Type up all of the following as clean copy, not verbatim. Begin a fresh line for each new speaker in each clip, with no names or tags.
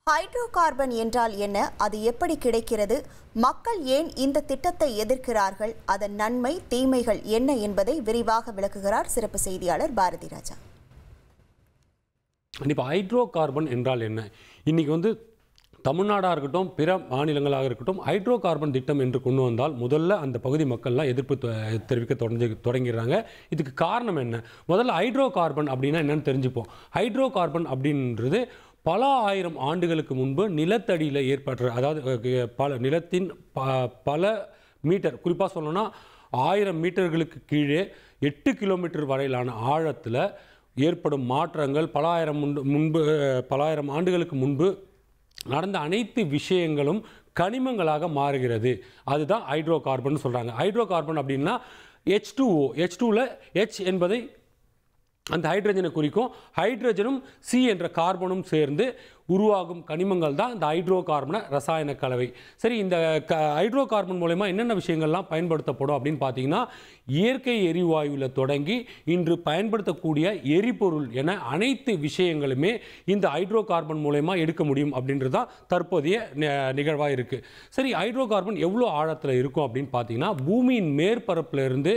Hydro carbon என்றால் என்ன? அது எப்படி கிடைக்கிறது? மக்கள் ஏன் இந்த திட்டத்தை எதிர்க்கிறார்கள்? அதன் நன்மை தீமைகள் என்ன என்பதை விரிவாக விளக்குகிறார் சிறப்பு செய்தியாளர் பாரதி ராஜா.
இப்போ ஹைட்ரோ கார்பன் என்றால் என்ன? இன்னைக்கு தமிழ்நாடாக இருக்கட்டும், பிற மாநிலங்களாக இருக்கட்டும், ஹைட்ரோ கார்பன் திட்டம் என்று கொண்டு வந்தால் முதல்ல அந்த பகுதி மக்கள்லாம் எதிர்ப்பு தெரிவிக்க தொடங்கிடுறாங்க. இதுக்கு காரணம் என்ன? முதல்ல ஹைட்ரோ கார்பன் அப்படின்னா என்னன்னு தெரிஞ்சுப்போம். ஹைட்ரோ கார்பன் அப்படின்றது பல ஆயிரம் ஆண்டுகளுக்கு முன்பு நிலத்தடியில் ஏற்படுற, அதாவது நிலத்தின் பல மீட்டர், குறிப்பாக சொல்லணும்னா 1000 மீட்டர்களுக்கு கீழே 8 கிலோமீட்டர் வரையிலான ஆழத்தில் ஏற்படும் மாற்றங்கள் பல ஆயிரம் ஆண்டுகளுக்கு முன்பு நடந்த அனைத்து விஷயங்களும் கனிமங்களாக மாறுகிறது. அதுதான் ஹைட்ரோ கார்பன் சொல்கிறாங்க. ஹைட்ரோ கார்பன் அப்படின்னா H2O. H2ல H என்பதை அந்த ஹைட்ரஜனை குறிக்கும். ஹைட்ரஜனும் C என்ற கார்பனும் சேர்ந்து உருவாகும் கனிமங்கள் தான் இந்த ஹைட்ரோ கார்பன ரசாயன கலவை. சரி, இந்த ஹைட்ரோ கார்பன் மூலமா என்னென்ன விஷயங்கள்லாம் பயன்படுத்தப்படும் அப்படின்னு பார்த்தீங்கன்னா, இயற்கை எரிவாயுவில் தொடங்கி இன்று பயன்படுத்தக்கூடிய எரிபொருள் என அனைத்து விஷயங்களுமே இந்த ஹைட்ரோ கார்பன் மூலமா எடுக்க முடியும் அப்படின்றது தான் தற்போதைய நிகழ்வாக இருக்குது. சரி, ஹைட்ரோ கார்பன் எவ்வளோ ஆழத்தில் இருக்கும் அப்படின்னு பார்த்தீங்கன்னா, பூமியின் மேற்பரப்பில் இருந்து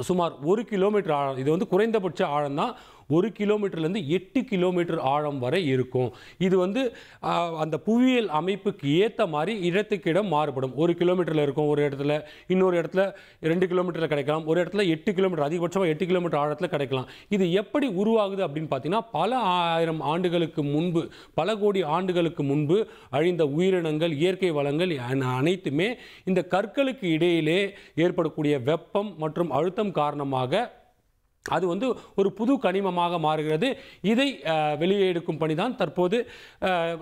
சுமார் 1 கிலோமீட்டர் ஆழம். இது குறைந்தபட்ச ஆழம் தான். 1 கிலோமீட்டர்லேருந்து 8 கிலோமீட்டர் ஆழம் வரை இருக்கும். இது அந்த புவியியல் அமைப்புக்கு ஏற்ற மாதிரி இடத்துக்கு இடம் மாறுபடும். 1 கிலோமீட்டரில் இருக்கும் ஒரு இடத்துல, இன்னொரு இடத்துல 2 கிலோமீட்டரில் கிடைக்கலாம், ஒரு இடத்துல 8 கிலோமீட்டர், அதிகபட்சமாக 8 கிலோமீட்டர் ஆழத்தில் கிடைக்கலாம். இது எப்படி உருவாகுது அப்படின்னு பார்த்தீங்கன்னா, பல ஆயிரம் ஆண்டுகளுக்கு முன்பு, பல கோடி ஆண்டுகளுக்கு முன்பு அழிந்த உயிரினங்கள், இயற்கை வளங்கள் அனைத்துமே இந்த கற்களுக்கு இடையிலே ஏற்படக்கூடிய வெப்பம் மற்றும் அழுத்தம் காரணமாக அது ஒரு புது கனிமமாக மாறுகிறது. இதை வெளியே எடுக்கும் பணி தான் தற்போது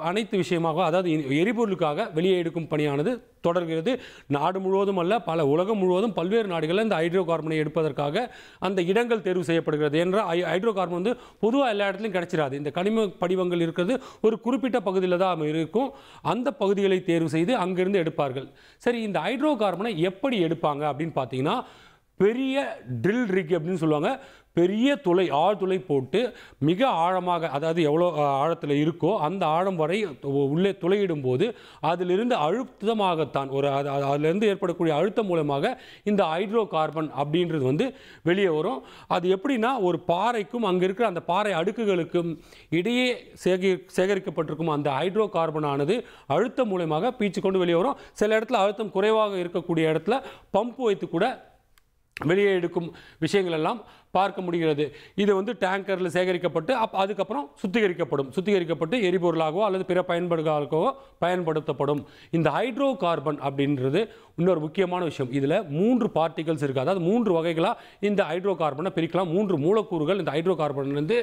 அனைத்து விஷயமாக, அதாவது எரிபொருளுக்காக வெளியே எடுக்கும் பணியானது தொடர்கிறது. நாடு முழுவதும் அல்ல, பல உலகம் முழுவதும் பல்வேறு நாடுகளில் இந்த ஹைட்ரோ கார்பனை எடுப்பதற்காக அந்த இடங்கள் தேர்வு செய்யப்படுகிறது. என்ற ஹைட்ரோ கார்பன் பொதுவாக எல்லா இடத்துலையும் கிடைச்சிடாது. இந்த கனிம படிவங்கள் இருக்கிறது ஒரு குறிப்பிட்ட பகுதியில் தான் இருக்கும். அந்த பகுதிகளை தேர்வு செய்து அங்கிருந்து எடுப்பார்கள். சரி, இந்த ஹைட்ரோ கார்பனை எப்படி எடுப்பாங்க அப்படின்னு பார்த்தீங்கன்னா, பெரிய ட்ரில் ரிக் அப்படின்னு சொல்லுவாங்க. பெரிய துளை, ஆழ்துளை போட்டு மிக ஆழமாக, அதாவது எவ்வளோ ஆழத்தில் இருக்கோ அந்த ஆழம் வரை உள்ளே துளையிடும் போது அதிலிருந்து அழுத்தமாகத்தான் அதிலிருந்து ஏற்படக்கூடிய அழுத்தம் மூலமாக இந்த ஹைட்ரோ கார்பன் அப்படின்றது வெளியே வரும். அது எப்படின்னா, ஒரு பாறைக்கும் அங்கே இருக்கிற அந்த பாறை அடுக்குகளுக்கும் இடையே சேகரிக்கப்பட்டிருக்கும் அந்த ஹைட்ரோ கார்பனானது அழுத்தம் மூலமாக பீச்சு கொண்டு வெளியே வரும். சில இடத்துல அழுத்தம் குறைவாக இருக்கக்கூடிய இடத்துல பம்ப் வைத்து கூட வெளியே எடுக்கும் விஷயங்கள் எல்லாம் பார்க்க முடிகிறது. இது டேங்கரில் சேகரிக்கப்பட்டு அதுக்கப்புறம் சுத்திகரிக்கப்பட்டு எரிபொருளாகவோ அல்லது பிற பயன்பாடுகளுக்கோ பயன்படுத்தப்படும். இந்த ஹைட்ரோ கார்பன் அப்படின்றது இன்னொரு முக்கியமான விஷயம். இதில் 3 பார்ட்டிகல்ஸ் இருக்குது. அதாவது 3 வகைகளாக இந்த ஹைட்ரோ கார்பனை பிரிக்கலாம். 3 மூலக்கூறுகள் இந்த ஹைட்ரோ கார்பன்லேருந்து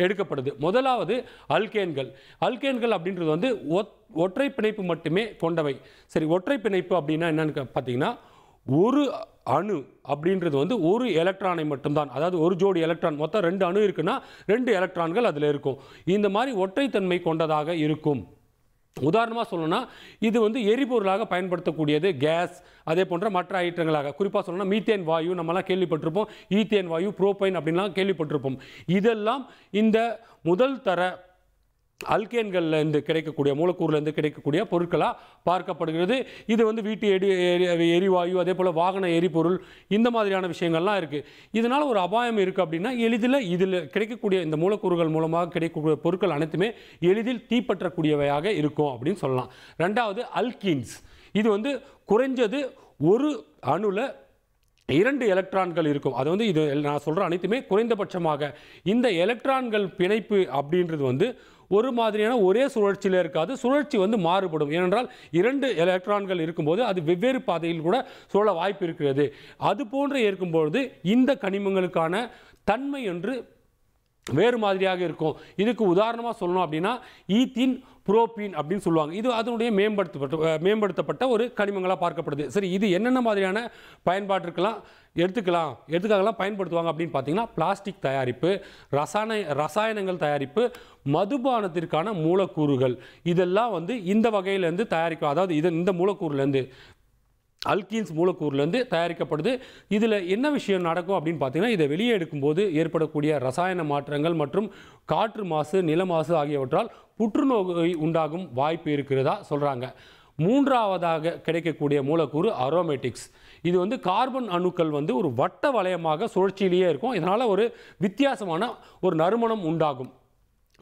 எடுக்கப்படுது. முதலாவது அல்கேன்கள். அல்கேன்கள் அப்படின்றது ஒற்றை பிணைப்பு மட்டுமே கொண்டவை. சரி, ஒற்றை பிணைப்பு அப்படின்னா என்னன்னு பார்த்தீங்கன்னா, ஒரு அணு அப்படின்றது ஒரு எலக்ட்ரானை மட்டும்தான், அதாவது ஒரு ஜோடி எலக்ட்ரான், மொத்தம் 2 அணு இருக்குன்னா 2 எலக்ட்ரான்கள் அதில் இருக்கும். இந்த மாதிரி ஒற்றைத்தன்மை கொண்டதாக இருக்கும். உதாரணமாக சொல்லணும்னா, இது எரிபொருளாக பயன்படுத்தக்கூடியது கேஸ், அதே போன்ற மற்ற ஐட்டங்களாக, குறிப்பாக சொல்லணும்னா மீத்தேன் வாயு நம்மளாம் கேள்விப்பட்டிருப்போம், ஈத்தேன் வாயு, புரோபைன் அப்படின்லாம் கேள்விப்பட்டிருப்போம். இதெல்லாம் இந்த முதல் தர அல்கேன்கள்லேருந்து கிடைக்கக்கூடிய, மூலக்கூறுலேருந்து கிடைக்கக்கூடிய பொருட்களாக பார்க்கப்படுகிறது. இது வீட்டு எரிவாயு, அதே போல் வாகன எரிபொருள், இந்த மாதிரியான விஷயங்கள்லாம் இருக்குது. இதனால் ஒரு அபாயம் இருக்குது அப்படின்னா, எளிதில் இதில் கிடைக்கக்கூடிய இந்த மூலக்கூறுகள் மூலமாக கிடைக்கக்கூடிய பொருட்கள் அனைத்துமே எளிதில் தீப்பற்றக்கூடியவையாக இருக்கும் அப்படின்னு சொல்லலாம். ரெண்டாவது அல்கீன்ஸ். இது குறைஞ்சது ஒரு அணுவில் 2 எலக்ட்ரான்கள் இருக்கும். அது இது நான் சொல்கிற அனைத்துமே குறைந்தபட்சமாக. இந்த எலக்ட்ரான்கள் பிணைப்பு அப்படின்றது ஒரு மாதிரியான ஒரே சுழற்சியில் இருக்காது. சுழற்சி மாறுபடும். ஏனென்றால் 2 எலக்ட்ரான்கள் இருக்கும்போது அது வெவ்வேறு பாதையில் கூட சுழல வாய்ப்பு இருக்கிறது. அது போன்று இருக்கும்பொழுது இந்த கனிமங்களுக்கான தன்மை என்று வேறு மாதிரியாக இருக்கும். இதுக்கு உதாரணமாக சொல்லணும் அப்படின்னா, ஈத்தீன் புரோபீன் அப்படின்னு சொல்லுவாங்க. இது அதனுடைய மேம்படுத்தப்பட்ட ஒரு கனிமங்களாக பார்க்கப்படுது. சரி, இது என்னென்ன மாதிரியான பயன்பாட்டிற்கெல்லாம் எடுத்துக்காகலாம் பயன்படுத்துவாங்க அப்படின்னு பார்த்தீங்கன்னா, பிளாஸ்டிக் தயாரிப்பு, ரசாயனங்கள் தயாரிப்பு, மதுபானத்திற்கான மூலக்கூறுகள், இதெல்லாம் இந்த வகையிலேருந்து தயாரிக்கும். அதாவது இந்த மூலக்கூறுலேருந்து அல்கீன்ஸ் மூலக்கூறுலேருந்து தயாரிக்கப்படுது. இதில் என்ன விஷயம் நடக்கும் அப்படின்னு பார்த்தீங்கன்னா, இதை வெளியே எடுக்கும்போது ஏற்படக்கூடிய ரசாயன மாற்றங்கள் மற்றும் காற்று மாசு, நில மாசு ஆகியவற்றால் புற்றுநோய் உண்டாகும் வாய்ப்பு இருக்கிறதா சொல்கிறாங்க. மூன்றாவதாக கிடைக்கக்கூடிய மூலக்கூறு அரோமேட்டிக்ஸ். இது வந்து கார்பன் அணுக்கள் வந்து ஒரு வட்ட வளையமாக சுழற்சியிலேயே இருக்கும். இதனால் ஒரு வித்தியாசமான ஒரு நறுமணம் உண்டாகும்.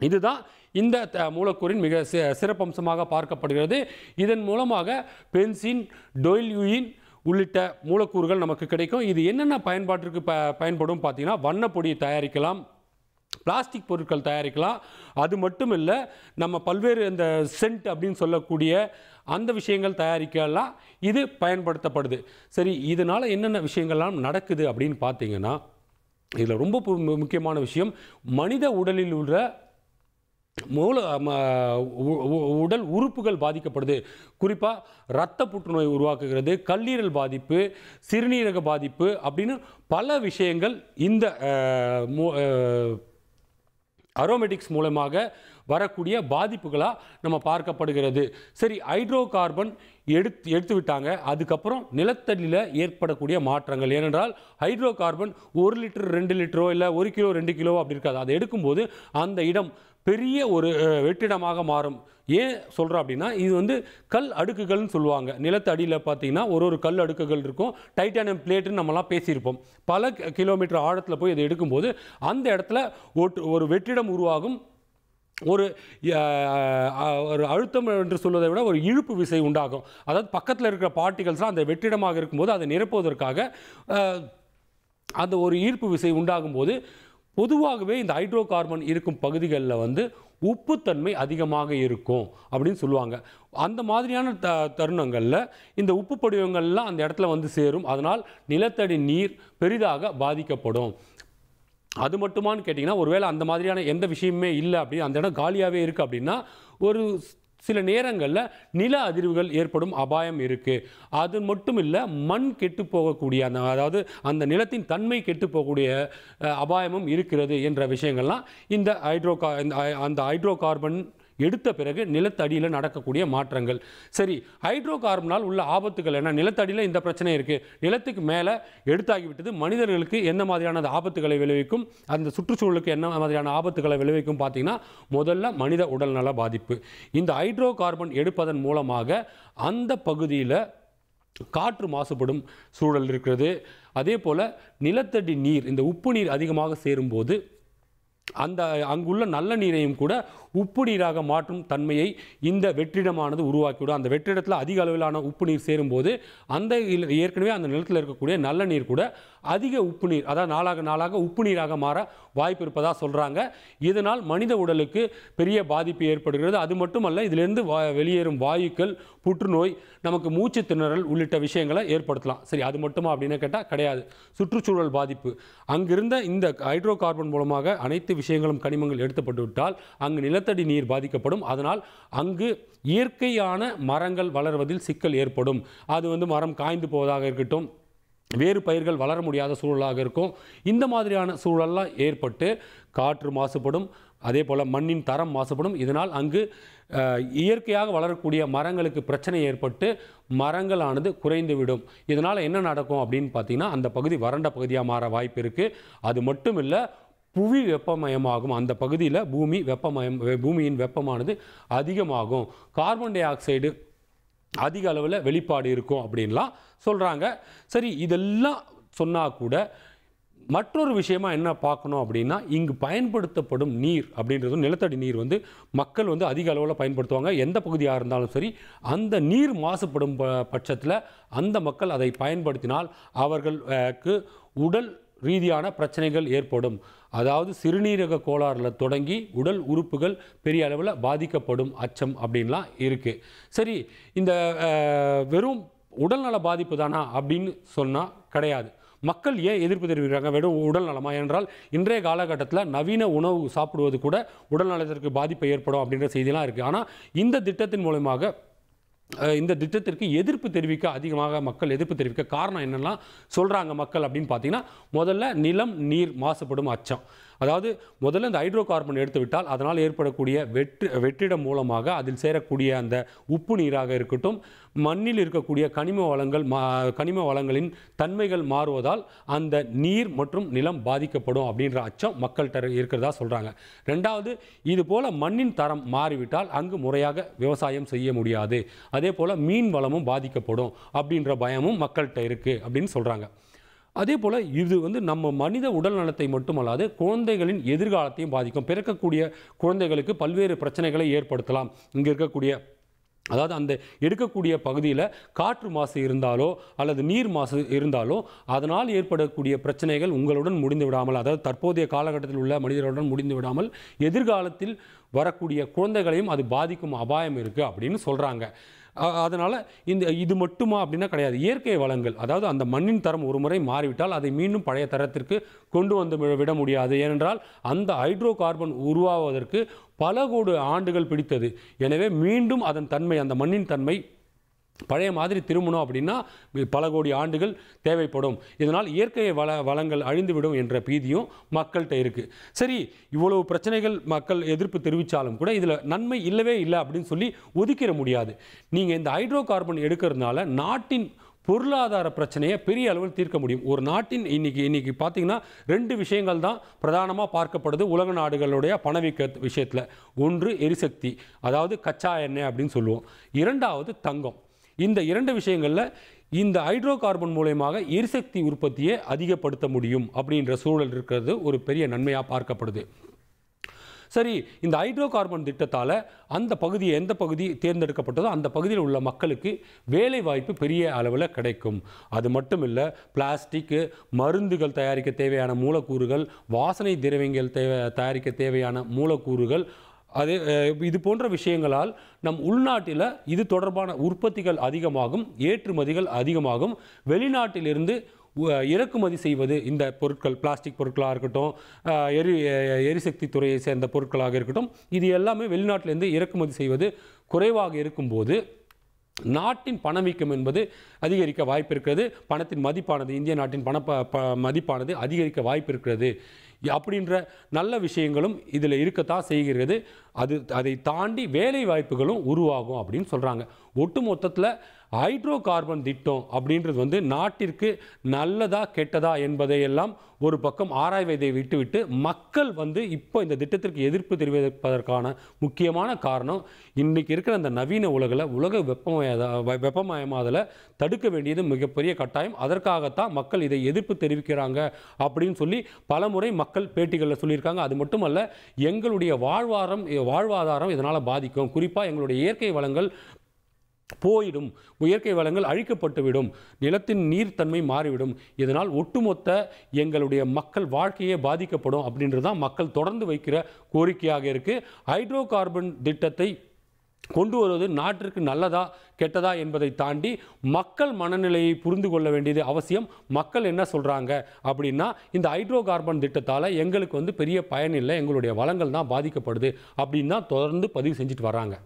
இதுதான் இந்த மூலக்கூறின் மிக சிறப்பம்சமாக பார்க்கப்படுகிறது. இதன் மூலமாக பென்சின், டொயில்யூயின் உள்ளிட்ட மூலக்கூறுகள் நமக்கு கிடைக்கும். இது என்னென்ன பயன்பாட்டிற்கு பயன்படும் பார்த்தீங்கன்னா, வண்ணப்பொடி தயாரிக்கலாம், பிளாஸ்டிக் பொருட்கள் தயாரிக்கலாம். அது மட்டும் இல்லை, நம்ம பல்வேறு இந்த சென்ட் அப்படின்னு சொல்லக்கூடிய அந்த விஷயங்கள் தயாரிக்கலாம் இது பயன்படுத்தப்படுது. சரி, இதனால் என்னென்ன விஷயங்கள்லாம் நடக்குது அப்படின்னு பார்த்தீங்கன்னா, இதில் ரொம்ப முக்கியமான விஷயம், மனித உடலில் உள்ள உடல் உறுப்புகள் பாதிக்கப்படுது. குறிப்பாக இரத்த புற்றுநோய் உருவாக்குகிறது, கல்லீரல் பாதிப்பு, சிறுநீரக பாதிப்பு அப்படின்னு பல விஷயங்கள் இந்த அரோமேட்டிக்ஸ் மூலமாக வரக்கூடிய பாதிப்புகளாக நம்ம பார்க்கப்படுகிறது. சரி, ஹைட்ரோ கார்பன் எடுத்து விட்டாங்க. அதுக்கப்புறம் நிலத்தடியில் ஏற்படக்கூடிய மாற்றங்கள். ஏனென்றால் ஹைட்ரோ கார்பன் 1 லிட்டர் 2 லிட்டரோ இல்லை 1 கிலோ 2 கிலோ அப்படி இருக்காது. அதை எடுக்கும்போது அந்த இடம் பெரிய ஒரு வெற்றிடமாக மாறும். ஏன் சொல்கிறோம் அப்படின்னா, இது வந்து கல் அடுக்குகள்னு சொல்லுவாங்க. நிலத்தடியில் பார்த்தீங்கன்னா ஒரு கல் அடுக்குகள் இருக்கும். டைட்டானியம் பிளேட்டுன்னு நம்மலாம் பேசியிருப்போம். பல கிலோமீட்டர் ஆழத்தில் போய் இதை எடுக்கும்போது அந்த இடத்துல ஒரு வெற்றிடம் உருவாகும். ஒரு அழுத்தம் என்று சொல்வதை விட ஒரு இழுப்பு விசை உண்டாகும். அதாவது பக்கத்தில் இருக்கிற பார்ட்டிகல்ஸ்லாம் அந்த வெற்றிடமாக இருக்கும்போது அதை நிரப்புவதற்காக அந்த ஒரு ஈர்ப்பு விசை உண்டாகும் போது பொதுவாகவே இந்த ஹைட்ரோ கார்பன் இருக்கும் பகுதிகளில் வந்து உப்புத்தன்மை அதிகமாக இருக்கும் அப்படின்னு சொல்லுவாங்க. அந்த மாதிரியான தருணங்களில் இந்த உப்பு படிவங்கள்லாம் அந்த இடத்துல வந்து சேரும். அதனால் நிலத்தடி நீர் பெரிதாக பாதிக்கப்படும். அது மட்டுமான்னு கேட்டிங்கன்னா, ஒருவேளை அந்த மாதிரியான எந்த விஷயமே இல்லை அப்படி அந்த இடம் காலியாகவே இருக்குது அப்படின்னா, ஒரு சில நேரங்களில் நில அதிர்வுகள் ஏற்படும் அபாயம் இருக்குது. அது மட்டும் இல்லை, மண் கெட்டு போகக்கூடிய அதாவது அந்த நிலத்தின் தன்மை கெட்டு போகக்கூடிய அபாயமும் இருக்கிறது என்ற விஷயங்கள்லாம் இந்த ஹைட்ரோ கார்பன் எடுத்த பிறகு நிலத்தடியில் நடக்கக்கூடிய மாற்றங்கள். சரி, ஹைட்ரோ கார்பனால் உள்ள ஆபத்துகள் என்ன? நிலத்தடியில் இந்த பிரச்சனை இருக்குது, நிலத்துக்கு மேலே எடுத்தாகிவிட்டது. மனிதர்களுக்கு என்ன மாதிரியான ஆபத்துகளை விளைவிக்கும், அந்த சுற்றுச்சூழலுக்கு என்ன மாதிரியான ஆபத்துகளை விளைவிக்கும் பார்த்தீங்கன்னா, முதல்ல மனித உடல்நல பாதிப்பு. இந்த ஹைட்ரோ கார்பன் எடுப்பதன் மூலமாக அந்த பகுதியில் காற்று மாசுபடும் சூழல் இருக்கிறது. அதே போல் நிலத்தடி நீர், இந்த உப்பு நீர் அதிகமாக சேரும்போது அங்குள்ள நல்ல நீரையும் கூட உப்பு நீராக மாற்றும் தன்மையை இந்த வெற்றிடமானது உருவாக்கிவிடும். அந்த வெற்றிடத்தில் அதிக அளவிலான உப்பு நீர் சேரும்போது அந்த ஏற்கனவே அந்த நிலத்தில் இருக்கக்கூடிய நல்ல நீர் கூட அதிக உப்பு நீர், அதாவது நாளாக நாளாக உப்பு நீராக மாற வாய்ப்பு இருப்பதாக சொல்கிறாங்க. இதனால் மனித உடலுக்கு பெரிய பாதிப்பு ஏற்படுகிறது. அது மட்டுமல்ல, இதிலிருந்து வெளியேறும் வாயுக்கள் புற்றுநோய், நமக்கு மூச்சு திணறல் உள்ளிட்ட விஷயங்களை ஏற்படுத்தலாம். சரி, அது மட்டுமா அப்படின்னு கேட்டால் கிடையாது. சுற்றுச்சூழல் பாதிப்பு, அங்கிருந்த இந்த ஹைட்ரோ கார்பன் மூலமாக அனைத்து விஷயங்களும் கனிமங்கள் எடுத்துப்பட்டு விட்டால் அங்கு நிலத்தடி நீர் பாதிக்கப்படும். அதனால் அங்கு இயற்கையான மரங்கள் வளர்வதில் சிக்கல் ஏற்படும். அது வந்து மரம் காய்ந்து போவதாக இருக்கட்டும், வேறு பயிர்கள் வளர முடியாத சூழலாக இருக்கும். இந்த மாதிரியான சூழல்லாம் ஏற்பட்டு காற்று மாசுபடும். அதே போல் மண்ணின் தரம் மாசுபடும். இதனால் அங்கு இயற்கையாக வளரக்கூடிய மரங்களுக்கு பிரச்சனை ஏற்பட்டு மரங்களானது குறைந்துவிடும். இதனால் என்ன நடக்கும் அப்படின்னு பார்த்தீங்கன்னா, அந்த பகுதி வறண்ட பகுதியாக மாற வாய்ப்பு இருக்குது. அது மட்டும் இல்லை, புவி வெப்பமயமாகும். அந்த பகுதியில் பூமியின் வெப்பமானது அதிகமாகும். கார்பன் டை ஆக்சைடு அதிக அளவில் வெளிப்பாடு இருக்கும் அப்படின்லாம் சொல்கிறாங்க. சரி, இதெல்லாம் சொன்னால் கூட மற்றொரு விஷயமா என்ன பார்க்கணும் அப்படின்னா, இங்கு பயன்படுத்தப்படும் நீர் அப்படின்றது, நிலத்தடி நீர் வந்து மக்கள் வந்து அதிக அளவில் பயன்படுத்துவாங்க. எந்த பகுதியாக இருந்தாலும் சரி, அந்த நீர் மாசுபடும் பட்சத்தில் அந்த மக்கள் அதை பயன்படுத்தினால் அவர்களுக்கு உடல் ரீதியான பிரச்சனைகள் ஏற்படும். அதாவது சிறுநீரக கோளாறில் தொடங்கி உடல் உறுப்புகள் பெரிய அளவில் பாதிக்கப்படும் அச்சம் அப்படின்லாம் இருக்குது. சரி, இந்த வெறும் உடல்நல பாதிப்பு தானா அப்படின்னு சொன்னால் கிடையாது. மக்கள் ஏன் எதிர்ப்பு தெரிவிக்கிறாங்க? வெறும் உடல் நலமா என்றால், இன்றைய காலகட்டத்தில் நவீன உணவு சாப்பிடுவது கூட உடல் நலத்திற்கு பாதிப்பை ஏற்படும் அப்படின்ற செய்தியெல்லாம் இருக்குது. ஆனால் இந்த திட்டத்தின் மூலமாக இந்த திட்டத்திற்கு எதிர்ப்பு தெரிவிக்க அதிகமாக மக்கள் எதிர்ப்பு தெரிவிக்க காரணம் என்னெல்லாம் சொல்கிறாங்க மக்கள் அப்படின்னு பார்த்தீங்கன்னா, முதல்ல நிலம் நீர் மாசுபடும் அச்சம். அதாவது முதல்ல இந்த ஹைட்ரோ கார்பன் எடுத்துவிட்டால் அதனால் ஏற்படக்கூடிய வெற்றிடம் மூலமாக அதில் சேரக்கூடிய அந்த உப்பு நீராக இருக்கட்டும், மண்ணில் இருக்கக்கூடிய கனிம வளங்களின் தன்மைகள் மாறுவதால் அந்த நீர் மற்றும் நிலம் பாதிக்கப்படும் அப்படின்ற அச்சம் மக்கள்கிட்ட இருக்கிறதா சொல்கிறாங்க. ரெண்டாவது, இது போல் மண்ணின் தரம் மாறிவிட்டால் அங்கு முறையாக விவசாயம் செய்ய முடியாது, அதே போல் மீன் வளமும் பாதிக்கப்படும் அப்படின்ற பயமும் மக்கள்கிட்ட இருக்குது அப்படின்னு சொல்கிறாங்க. அதே போல் இது நம்ம மனித உடல் நலத்தை மட்டுமல்லாது குழந்தைகளின் எதிர்காலத்தையும் பாதிக்கும். பிறக்கக்கூடிய குழந்தைகளுக்கு பல்வேறு பிரச்சனைகளை ஏற்படுத்தலாம். இங்கே இருக்கக்கூடிய அதாவது அந்த எடுக்கக்கூடிய பகுதியில் காற்று மாசு இருந்தாலோ அல்லது நீர் மாசு இருந்தாலோ அதனால் ஏற்படக்கூடிய பிரச்சனைகள் உங்களுடன் முடிந்து விடாமல், அதாவது தற்போதைய காலகட்டத்தில் உள்ள மனிதர்களுடன் முடிந்து விடாமல் எதிர்காலத்தில் வரக்கூடிய குழந்தைகளையும் அது பாதிக்கும் அபாயம் இருக்குது அப்படின்னு சொல்கிறாங்க. அதனால் இது மட்டுமா அப்படின்னா கிடையாது. இயற்கை வளங்கள், அதாவது அந்த மண்ணின் தரம் ஒரு முறை மாறிவிட்டால் அதை மீண்டும் பழைய தரத்திற்கு கொண்டு வந்து விட முடியாது. ஏனென்றால் அந்த ஹைட்ரோ கார்பன் உருவாவதற்கு பல கோடி ஆண்டுகள் பிடித்தது. எனவே மீண்டும் அதன் தன்மை, அந்த மண்ணின் தன்மை பழைய மாதிரி திரும்பணும் அப்படின்னா பல கோடி ஆண்டுகள் தேவைப்படும். இதனால் இயற்கை வளங்கள் அழிந்துவிடும் என்ற பீதியும் மக்கள்கிட்ட இருக்குது. சரி, இவ்வளவு பிரச்சனைகள் மக்கள் எதிர்ப்பு தெரிவித்தாலும் கூட இதில் நன்மை இல்லவே இல்லை அப்படின்னு சொல்லி ஒதுக்கிட முடியாது. நீங்கள் இந்த ஹைட்ரோ கார்பன் எடுக்கிறதுனால நாட்டின் பொருளாதார பிரச்சனையை பெரிய அளவில் தீர்க்க முடியும். ஒரு நாட்டின் இன்னைக்கு பார்த்தீங்கன்னா 2 விஷயங்கள் தான் பிரதானமாக பார்க்கப்படுது உலக நாடுகளுடைய பணவீக்க விஷயத்தில். ஒன்று எரிசக்தி, அதாவது கச்சா எண்ணெய் அப்படின்னு சொல்லுவோம். இரண்டாவது தங்கம். இந்த 2 விஷயங்களில் இந்த ஹைட்ரோ கார்பன் மூலமாக எரிசக்தி உற்பத்தியை அதிகப்படுத்த முடியும் அப்படின்ற சூழல் இருக்கிறது ஒரு பெரிய நன்மையாக பார்க்கப்படுது. சரி, இந்த ஹைட்ரோ கார்பன் திட்டத்தால் அந்த பகுதியை, எந்த பகுதி தேர்ந்தெடுக்கப்பட்டதோ அந்த பகுதியில் உள்ள மக்களுக்கு வேலை வாய்ப்பு பெரிய அளவில் கிடைக்கும். அது மட்டும் இல்லை, பிளாஸ்டிக்கு, மருந்துகள் தயாரிக்க தேவையான மூலக்கூறுகள், வாசனை திரவியங்கள் தயாரிக்க தேவையான மூலக்கூறுகள், இது போன்ற விஷயங்களால் நம் உள்நாட்டில் இது தொடர்பான உற்பத்திகள் அதிகமாகும், ஏற்றுமதிகள் அதிகமாகும். வெளிநாட்டிலிருந்து இறக்குமதி செய்வது இந்த பொருட்கள், பிளாஸ்டிக் பொருட்களாக இருக்கட்டும், எரிசக்தி துறையை சேர்ந்த பொருட்களாக இருக்கட்டும், இது எல்லாமே வெளிநாட்டிலேருந்து இறக்குமதி செய்வது குறைவாக இருக்கும்போது நாட்டின் பணவீக்கம் என்பது அதிகரிக்க வாய்ப்பு இருக்கிறது. பணத்தின் மதிப்பானது, இந்திய நாட்டின் மதிப்பானது அதிகரிக்க வாய்ப்பு இருக்கிறது. அப்படின்ற நல்ல விஷயங்களும் இதில் இருக்கத்தான் செய்கிறது. அதை தாண்டி வேலை வாய்ப்புகளும் உருவாகும் அப்படின்னு சொல்கிறாங்க. ஒட்டு மொத்தத்தில் ஹைட்ரோ கார்பன் திட்டம் அப்படின்றது நாட்டிற்கு நல்லதா கெட்டதா என்பதையெல்லாம் ஒரு பக்கம் ஆராய்வதை விட்டுவிட்டு மக்கள் இப்போ இந்த திட்டத்திற்கு எதிர்ப்பு தெரிவிப்பதற்கான முக்கியமான காரணம் இன்றைக்கி இருக்கிற அந்த நவீன உலக வெப்பமயமாதலை தடுக்க வேண்டியது மிகப்பெரிய கட்டாயம். அதற்காகத்தான் மக்கள் இதை எதிர்ப்பு தெரிவிக்கிறாங்க அப்படின்னு சொல்லி பலமுறை மக்கள் பேட்டிகளில் சொல்லியிருக்காங்க. அது மட்டுமல்ல, எங்களுடைய வாழ்வாதாரம் இதனால் பாதிக்கும், குறிப்பாக எங்களுடைய இயற்கை வளங்கள் போயிடும், இயற்கை வளங்கள் அழிக்கப்பட்டுவிடும், நிலத்தின் நீர்த்தன்மை மாறிவிடும், இதனால் ஒட்டுமொத்த எங்களுடைய மக்கள் வாழ்க்கையே பாதிக்கப்படும் அப்படின்றது தான் மக்கள் தொடர்ந்து வைக்கிற கோரிக்கையாக இருக்குது. ஹைட்ரோ கார்பன் திட்டத்தை கொண்டு வருவது நாட்டிற்கு நல்லதா கெட்டதா என்பதை தாண்டி மக்கள் மனநிலையை புரிந்து கொள்ள வேண்டியது அவசியம். மக்கள் என்ன சொல்கிறாங்க அப்படின்னா, இந்த ஹைட்ரோ கார்பன் திட்டத்தால் எங்களுக்கு பெரிய பயன் இல்லை, எங்களுடைய வளங்கள் தான் பாதிக்கப்படுது அப்படின்னு தான் தொடர்ந்து பதிவு செஞ்சுட்டு வராங்க.